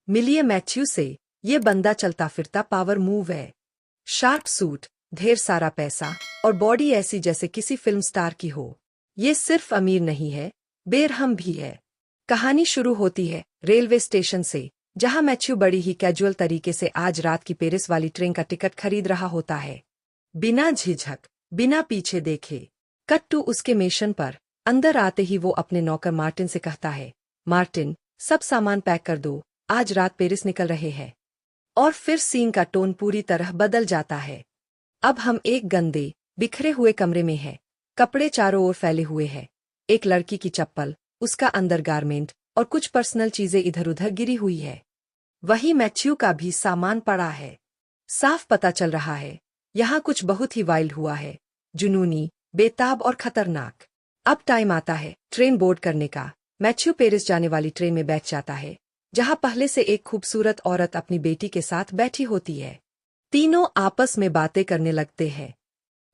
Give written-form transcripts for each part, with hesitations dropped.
मिलिए मैथ्यू से, ये बंदा चलता फिरता पावर मूव है। शार्प सूट, ढेर सारा पैसा और बॉडी ऐसी जैसे किसी फिल्म स्टार की हो। ये सिर्फ अमीर नहीं है, बेरहम भी है। कहानी शुरू होती है रेलवे स्टेशन से, जहां मैथ्यू बड़ी ही कैजुअल तरीके से आज रात की पेरिस वाली ट्रेन का टिकट खरीद रहा होता है। बिना झिझक, बिना पीछे देखे। कट टू उसके मिशन पर। अंदर आते ही वो अपने नौकर मार्टिन से कहता है, मार्टिन, सब सामान पैक कर दो, आज रात पेरिस निकल रहे हैं। और फिर सीन का टोन पूरी तरह बदल जाता है। अब हम एक गंदे, बिखरे हुए कमरे में हैं। कपड़े चारों ओर फैले हुए हैं। एक लड़की की चप्पल, उसका अंडरगारमेंट और कुछ पर्सनल चीजें इधर-उधर गिरी हुई है। वही मैथ्यू का भी सामान पड़ा है। साफ पता चल रहा है, यहाँ कुछ बहुत ही वाइल्ड हुआ है, जुनूनी, बेताब और खतरनाक। अब टाइम आता है ट्रेन बोर्ड करने का। मैथ्यू पेरिस जाने वाली ट्रेन में बैठ जाता है, जहां पहले से एक खूबसूरत औरत अपनी बेटी के साथ बैठी होती है। तीनों आपस में बातें करने लगते हैं।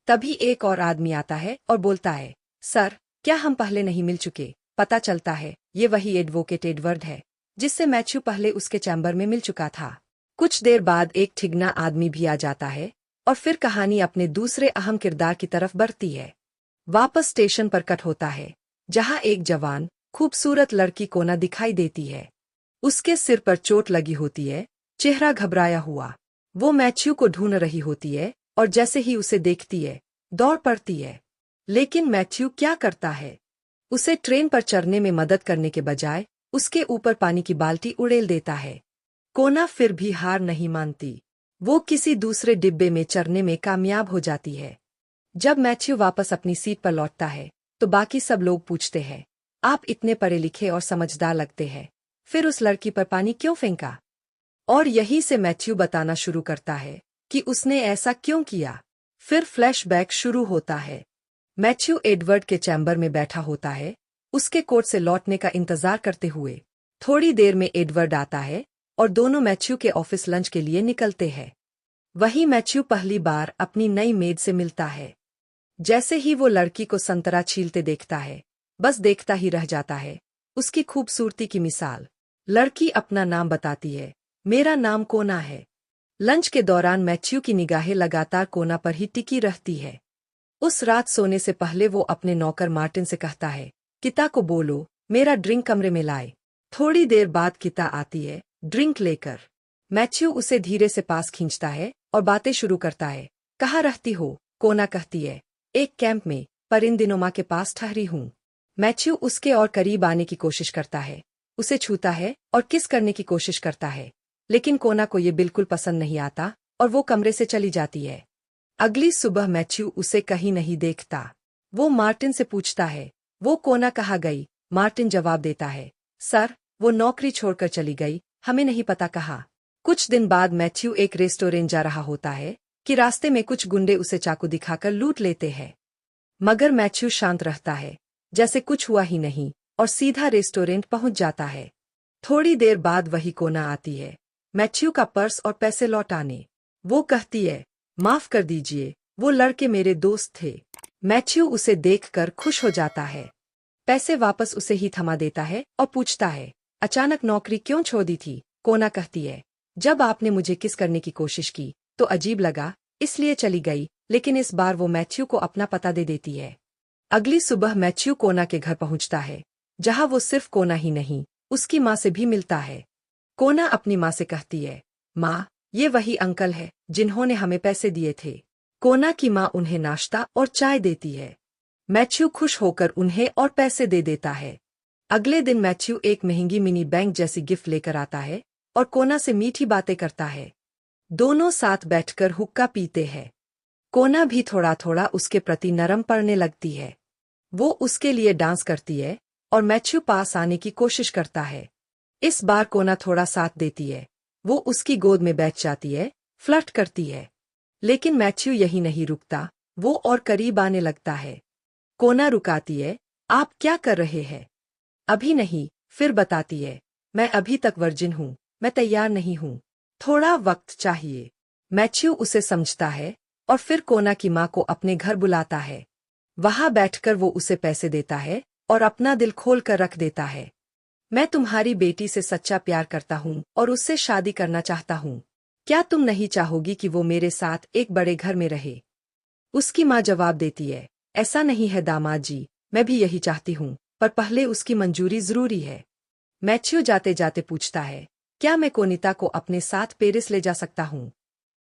तभी एक और आदमी आता है और बोलता है, सर, क्या हम पहले नहीं मिल चुके? पता चलता है ये वही एडवोकेट एडवर्ड है, जिससे मैथ्यू पहले उसके चैम्बर में मिल चुका था। कुछ देर बाद एक ठिगना आदमी भी आ जाता है और फिर कहानी अपने दूसरे अहम किरदार की तरफ बढ़ती है। वापस स्टेशन पर कट होता है, जहां एक जवान, खूबसूरत लड़की कोना दिखाई देती है। उसके सिर पर चोट लगी होती है, चेहरा घबराया हुआ। वो मैथ्यू को ढूंढ रही होती है और जैसे ही उसे देखती है, दौड़ पड़ती है। लेकिन मैथ्यू क्या करता है? उसे ट्रेन पर चढ़ने में मदद करने के बजाय उसके ऊपर पानी की बाल्टी उड़ेल देता है। कोना फिर भी हार नहीं मानती। वो किसी दूसरे डिब्बे में चढ़ने में कामयाब हो जाती है। जब मैथ्यू वापस अपनी सीट पर लौटता है, तो बाकी सब लोग पूछते हैं, आप इतने पढ़े लिखे और समझदार लगते हैं, फिर उस लड़की पर पानी क्यों फेंका? और यहीं से मैथ्यू बताना शुरू करता है कि उसने ऐसा क्यों किया। फिर फ्लैशबैक शुरू होता है। मैथ्यू एडवर्ड के चैम्बर में बैठा होता है, उसके कोर्ट से लौटने का इंतजार करते हुए। थोड़ी देर में एडवर्ड आता है और दोनों मैथ्यू के ऑफिस लंच के लिए निकलते हैं। वहीं मैथ्यू पहली बार अपनी नई मेड से मिलता है। जैसे ही वो लड़की को संतरा छीलते देखता है, बस देखता ही रह जाता है। उसकी खूबसूरती की मिसाल। लड़की अपना नाम बताती है, मेरा नाम कोना है। लंच के दौरान मैथ्यू की निगाहें लगातार कोना पर ही टिकी रहती है। उस रात सोने से पहले वो अपने नौकर मार्टिन से कहता है, किता को बोलो, मेरा ड्रिंक कमरे में लाए। थोड़ी देर बाद किता आती है, ड्रिंक लेकर। मैथ्यू उसे धीरे से पास खींचता है और बातें शुरू करता है। कहाँ रहती हो? कोना कहती है, एक कैंप में, पर इन दिनों माँ के पास ठहरी हूँ। मैथ्यू उसके और करीब आने की कोशिश करता है, उसे छूता है और किस करने की कोशिश करता है, लेकिन कोना को ये बिल्कुल पसंद नहीं आता और वो कमरे से चली जाती है। अगली सुबह मैथ्यू उसे कहीं नहीं देखता। वो मार्टिन से पूछता है, वो कोना कहाँ गई? मार्टिन जवाब देता है, सर, वो नौकरी छोड़कर चली गई, हमें नहीं पता कहाँ। कुछ दिन बाद मैथ्यू एक रेस्टोरेंट जा रहा होता है कि रास्ते में कुछ गुंडे उसे चाकू दिखाकर लूट लेते हैं। मगर मैथ्यू शांत रहता है, जैसे कुछ हुआ ही नहीं, और सीधा रेस्टोरेंट पहुंच जाता है। थोड़ी देर बाद वही कोना आती है, मैथ्यू का पर्स और पैसे लौटाने। वो कहती है, माफ कर दीजिए, वो लड़के मेरे दोस्त थे। मैथ्यू उसे देखकर खुश हो जाता है। पैसे वापस उसे ही थमा देता है और पूछता है, अचानक नौकरी क्यों छोड़ दी थी? कोना कहती है, जब आपने मुझे किस करने की कोशिश की तो अजीब लगा, इसलिए चली गई। लेकिन इस बार वो मैथ्यू को अपना पता दे देती है। अगली सुबह मैथ्यू कोना के घर पहुंचता है, जहां वो सिर्फ कोना ही नहीं, उसकी माँ से भी मिलता है। कोना अपनी माँ से कहती है, माँ, ये वही अंकल है जिन्होंने हमें पैसे दिए थे। कोना की माँ उन्हें नाश्ता और चाय देती है। मैथ्यू खुश होकर उन्हें और पैसे दे देता है। अगले दिन मैथ्यू एक महंगी मिनी बैंक जैसी गिफ्ट लेकर आता है और कोना से मीठी बातें करता है। दोनों साथ बैठकर हुक्का पीते हैं। कोना भी थोड़ा थोड़ा उसके प्रति नरम पड़ने लगती है। वो उसके लिए डांस करती है और मैथ्यू पास आने की कोशिश करता है। इस बार कोना थोड़ा साथ देती है। वो उसकी गोद में बैठ जाती है, फ्लर्ट करती है। लेकिन मैथ्यू यही नहीं रुकता, वो और करीब आने लगता है। कोना रुकाती है, आप क्या कर रहे हैं? अभी नहीं, फिर बताती है, मैं अभी तक वर्जिन हूँ, मैं तैयार नहीं हूँ, थोड़ा वक्त चाहिए। मैथ्यू उसे समझता है और फिर कोना की माँ को अपने घर बुलाता है। वहां बैठकर वो उसे पैसे देता है और अपना दिल खोल कर रख देता है। मैं तुम्हारी बेटी से सच्चा प्यार करता हूँ और उससे शादी करना चाहता हूँ। क्या तुम नहीं चाहोगी कि वो मेरे साथ एक बड़े घर में रहे? उसकी माँ जवाब देती है, ऐसा नहीं है दामाद जी, मैं भी यही चाहती हूँ, पर पहले उसकी मंजूरी जरूरी है। मैथ्यू जाते जाते पूछता है, क्या मैं कोनिता को अपने साथ पेरिस ले जा सकता हूँ?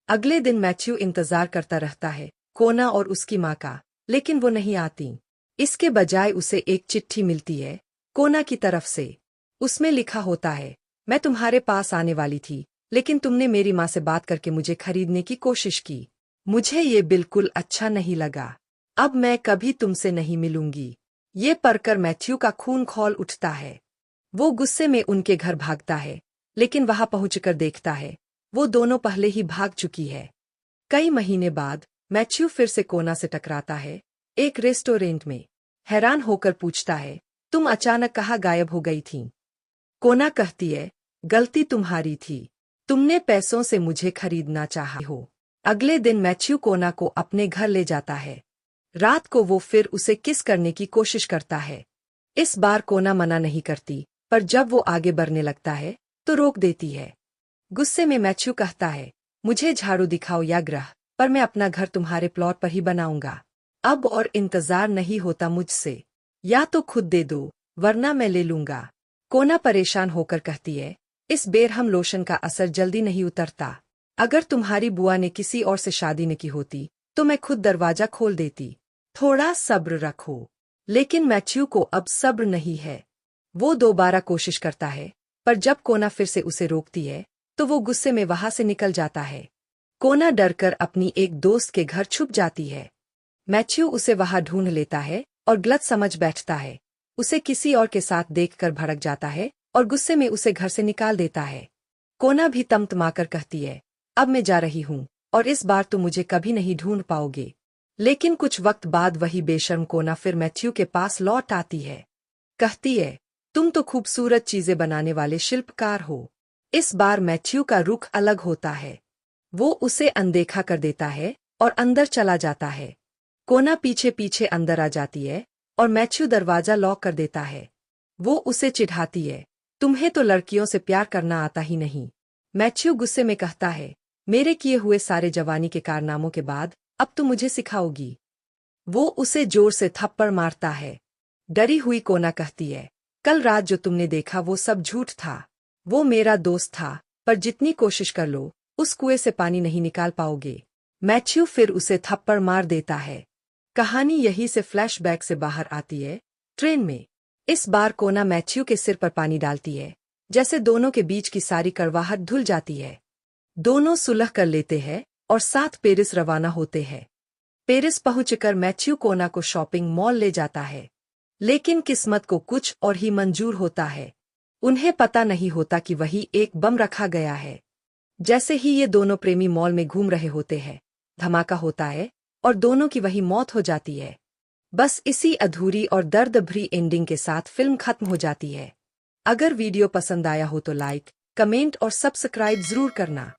अगले दिन मैथ्यू इंतजार करता रहता है, कोना और उसकी माँ का, लेकिन वो नहीं आती। इसके बजाय उसे एक चिट्ठी मिलती है, कोना की तरफ से। उसमें लिखा होता है, मैं तुम्हारे पास आने वाली थी, लेकिन तुमने मेरी माँ से बात करके मुझे खरीदने की कोशिश की। मुझे ये बिल्कुल अच्छा नहीं लगा। अब मैं कभी तुमसे नहीं मिलूंगी। ये पढ़कर मैथ्यू का खून खौल उठता है। वो गुस्से में उनके घर भागता है, लेकिन वहां पहुंचकर देखता है, वो दोनों पहले ही भाग चुकी है। कई महीने बाद मैथ्यू फिर से कोना से टकराता है, एक रेस्टोरेंट में। हैरान होकर पूछता है, तुम अचानक कहाँ गायब हो गई थीं? कोना कहती है, गलती तुम्हारी थी। तुमने पैसों से मुझे खरीदना चाहा हो। अगले दिन मैथ्यू कोना को अपने घर ले जाता है। रात को वो फिर उसे किस करने की कोशिश करता है। इस बार कोना मना नहीं करती, पर जब वो आगे बढ़ने लगता है तो रोक देती है। गुस्से में मैथ्यू कहता है, मुझे झाड़ू दिखाओ या ग्रह, पर मैं अपना घर तुम्हारे प्लॉट पर ही बनाऊंगा। अब और इंतजार नहीं होता मुझसे। या तो खुद दे दो, वरना मैं ले लूंगा। कोना परेशान होकर कहती है, इस बेरहम लोशन का असर जल्दी नहीं उतरता। अगर तुम्हारी बुआ ने किसी और से शादी न की होती, तो मैं खुद दरवाजा खोल देती। थोड़ा सब्र रखो। लेकिन मैथ्यू को अब सब्र नहीं है। वो दोबारा कोशिश करता है, पर जब कोना फिर से उसे रोकती है, तो वो गुस्से में वहां से निकल जाता है। कोना डरकर अपनी एक दोस्त के घर छुप जाती है। मैथ्यू उसे वहां ढूंढ लेता है और गलत समझ बैठता है। उसे किसी और के साथ देखकर भड़क जाता है और गुस्से में उसे घर से निकाल देता है। कोना भी तमतमाकर कहती है, अब मैं जा रही हूँ, और इस बार तुम मुझे कभी नहीं ढूंढ पाओगे। लेकिन कुछ वक्त बाद वही बेशर्म कोना फिर मैथ्यू के पास लौट आती है। कहती है, तुम तो खूबसूरत चीजें बनाने वाले शिल्पकार हो। इस बार मैथ्यू का रुख अलग होता है। वो उसे अनदेखा कर देता है और अंदर चला जाता है। कोना पीछे पीछे अंदर आ जाती है और मैथ्यू दरवाजा लॉक कर देता है। वो उसे चिढ़ाती है, तुम्हें तो लड़कियों से प्यार करना आता ही नहीं। मैथ्यू गुस्से में कहता है, मेरे किए हुए सारे जवानी के कारनामों के बाद अब तुम मुझे सिखाओगी। वो उसे जोर से थप्पड़ मारता है। डरी हुई कोना कहती है, कल रात जो तुमने देखा वो सब झूठ था। वो मेरा दोस्त था, पर जितनी कोशिश कर लो, उस कुएं से पानी नहीं निकाल पाओगे। मैथ्यू फिर उसे थप्पड़ मार देता है। कहानी यहीं से फ्लैशबैक से बाहर आती है, ट्रेन में। इस बार कोना मैथ्यू के सिर पर पानी डालती है, जैसे दोनों के बीच की सारी कड़वाहट धुल जाती है। दोनों सुलह कर लेते हैं और साथ पेरिस रवाना होते हैं। पेरिस पहुंचकर मैथ्यू कोना को शॉपिंग मॉल ले जाता है। लेकिन किस्मत को कुछ और ही मंजूर होता है। उन्हें पता नहीं होता कि वही एक बम रखा गया है। जैसे ही ये दोनों प्रेमी मॉल में घूम रहे होते हैं, धमाका होता है और दोनों की वही मौत हो जाती है। बस इसी अधूरी और दर्द भरी एंडिंग के साथ फिल्म खत्म हो जाती है। अगर वीडियो पसंद आया हो तो लाइक, कमेंट और सब्सक्राइब जरूर करना।